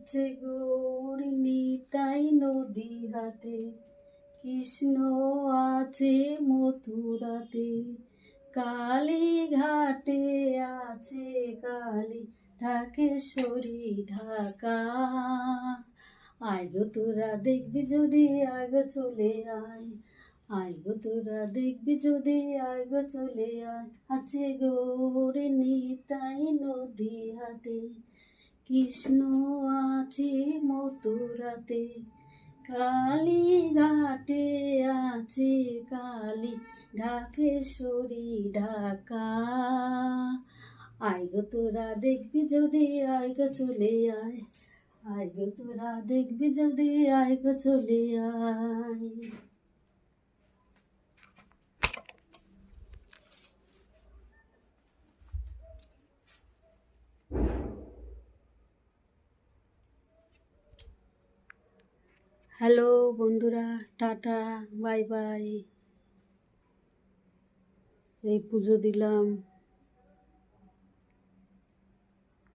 আছে গৌর নিতাই নদী হাতে, কৃষ্ণ আছে মথুরাতে, কালী ঘাটে আছে কালী ঢাকেশ্বরী ঢাকা। আয় গো তোরা দেখবি যদি, আয় গো চলে আয়, আয় গো তোরা দেখবি যদি, আয় গো চলে আয়। আছে গৌর নিতাই নদী হাতে, কৃষ্ণ আছে মথুরাতে, কালী ঘাটে আছে কালী ঢাকেশ্বরী ঢাকা। আয় গো তোরা দেখবি যদি, আয় গো চলে আয়, আয় গো তোরা দেখবি যদি, আয় গো চলে আয়। হ্যালো বন্ধুরা, টাটা, বাই বাই। এই পুজো দিলাম।